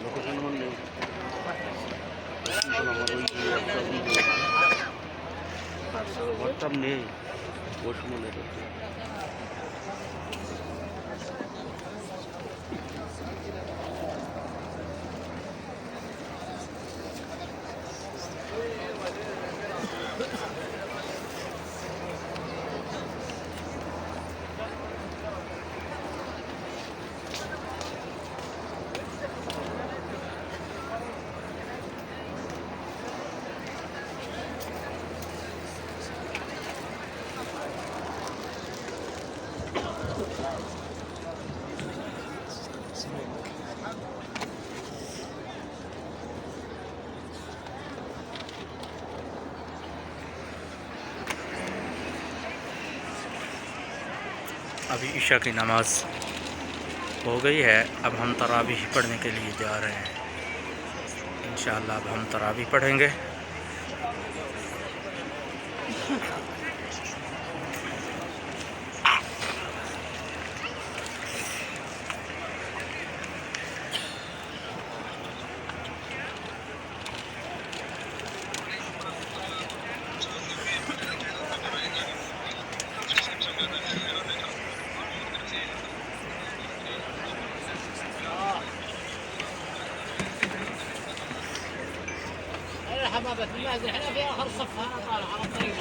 Location মানে আমার ওই হোয়াটসঅ্যাপ নেই ওই সময় अभी ईशा की नमाज़ हो गई है। अब हम तरावीह पढ़ने के लिए जा रहे हैं। इंशाअल्लाह अब हम तरावीह पढ़ेंगे। حمامة المهدي احنا في اخر الصف هنا طالع على الطريق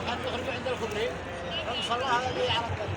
خلينا نخرج عند الكوبري نوصل لها هذه على الطريق